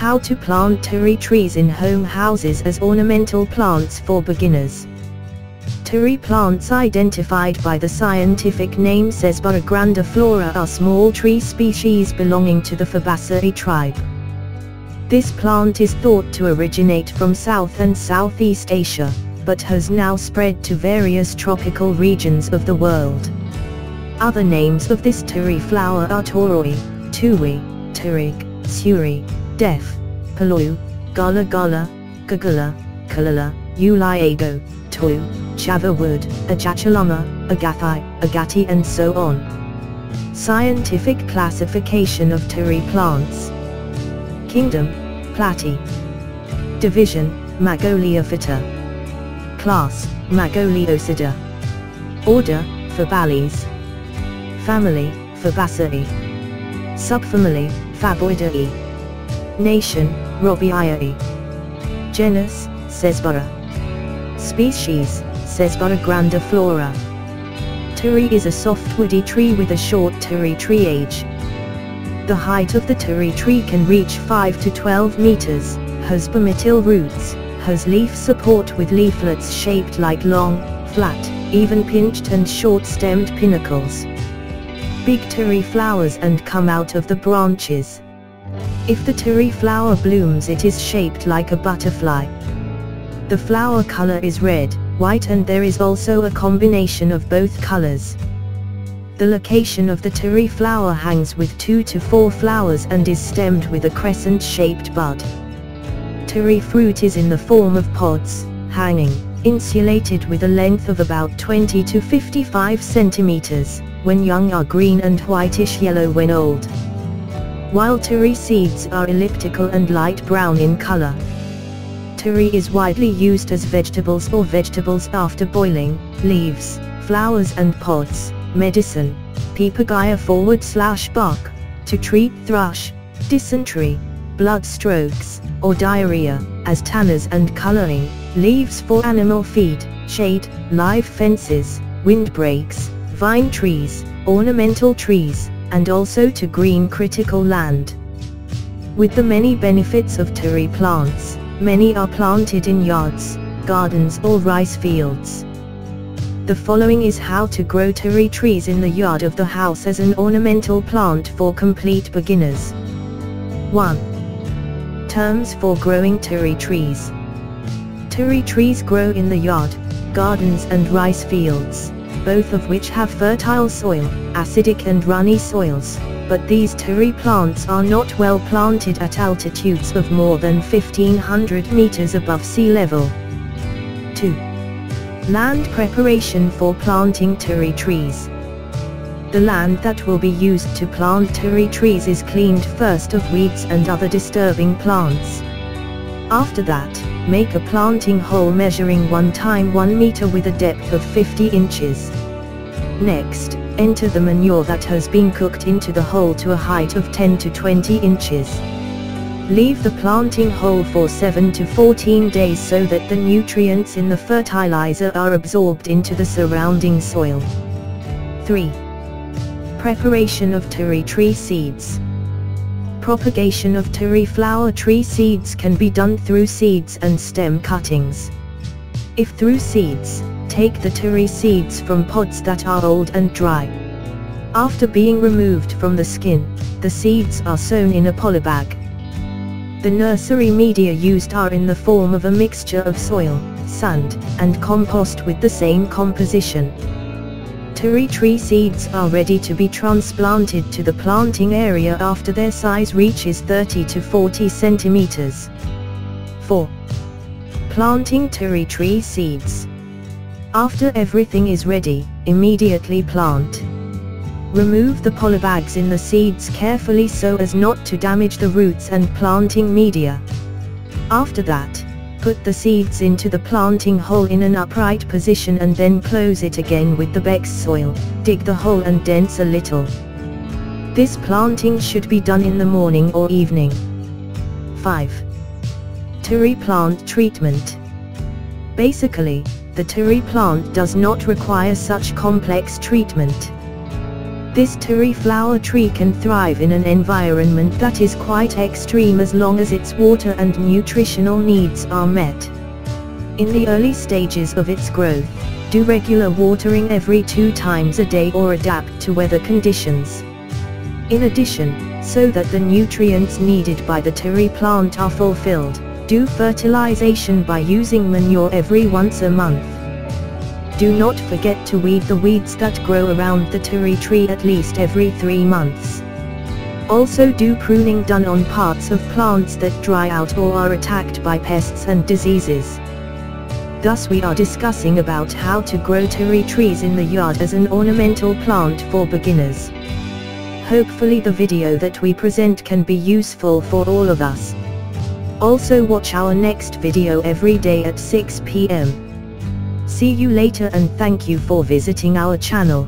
how to plant Turi trees in home houses as ornamental plants for beginners. Turi plants identified by the scientific name Sesbora grandiflora are small tree species belonging to the Fabaceae tribe. This plant is thought to originate from South and Southeast Asia, but has now spread to various tropical regions of the world. Other names of this Turi flower are Turi, Tui, Turig, Suri, Def, Palu, Gala Gala, Gagula, Kalala, Uliago, Tu, Chavawood, Ajachalama, Agathai, Agati and so on. Scientific classification of Turi plants. Kingdom, Platy. Division, Magoliophyta. Class, Magoliocida. Order, Fabales. Family, Fabaceae. Subfamily, Faboideae. Nation, Robiaceae. Genus, Sesbora. Species, Sesbora grandiflora. Turi is a soft woody tree with a short Turi tree age. The height of the Turi tree can reach 5 to 12 meters, has pomatil roots, has leaf support with leaflets shaped like long, flat, even pinched and short-stemmed pinnacles. Big Turi flowers and come out of the branches. If the Turi flower blooms, it is shaped like a butterfly. The flower color is red, white, and there is also a combination of both colors. The location of the Turi flower hangs with 2 to 4 flowers and is stemmed with a crescent-shaped bud. Turi fruit is in the form of pods, hanging, insulated with a length of about 20 to 55 centimeters, when young are green and whitish yellow when old. While Turi seeds are elliptical and light brown in color. Turi is widely used as vegetables or vegetables after boiling, leaves, flowers and pods, medicine, pepagaya/bark, to treat thrush, dysentery, blood strokes, or diarrhea, as tanners and coloring, leaves for animal feed, shade, live fences, windbreaks, vine trees, ornamental trees, and also to green critical land. With the many benefits of Turi plants, many are planted in yards, gardens or rice fields. The following is how to grow Turi trees in the yard of the house as an ornamental plant for complete beginners. 1. Terms for growing Turi trees. Turi trees grow in the yard, gardens and rice fields, both of which have fertile soil, acidic and runny soils, but these Turi plants are not well planted at altitudes of more than 1500 meters above sea level. 2. Land preparation for planting Turi trees. The land that will be used to plant Turi trees is cleaned first of weeds and other disturbing plants. After that, make a planting hole measuring 1 × 1 meter with a depth of 50 inches. Next, enter the manure that has been cooked into the hole to a height of 10 to 20 inches. Leave the planting hole for 7 to 14 days so that the nutrients in the fertilizer are absorbed into the surrounding soil. 3. Preparation of Turi tree seeds. Propagation of Turi flower tree seeds can be done through seeds and stem cuttings. If through seeds, take the Turi seeds from pods that are old and dry. After being removed from the skin, the seeds are sown in a polybag. The nursery media used are in the form of a mixture of soil, sand, and compost with the same composition. Turi tree seeds are ready to be transplanted to the planting area after their size reaches 30 to 40 centimeters. 4. Planting Turi tree seeds. After everything is ready, immediately plant. Remove the polybags in the seeds carefully so as not to damage the roots and planting media. After that, put the seeds into the planting hole in an upright position and then close it again with the Bex soil, dig the hole and dense a little. This planting should be done in the morning or evening. 5. Turi plant treatment. Basically, the Turi plant does not require such complex treatment. This Turi flower tree can thrive in an environment that is quite extreme as long as its water and nutritional needs are met. In the early stages of its growth, do regular watering every 2 times a day or adapt to weather conditions. In addition, so that the nutrients needed by the Turi plant are fulfilled, do fertilization by using manure every once a month. Do not forget to weed the weeds that grow around the Turi tree at least every 3 months. Also do pruning done on parts of plants that dry out or are attacked by pests and diseases. Thus we are discussing about how to grow Turi trees in the yard as an ornamental plant for beginners. Hopefully the video that we present can be useful for all of us. Also watch our next video every day at 6 p.m. See you later and thank you for visiting our channel.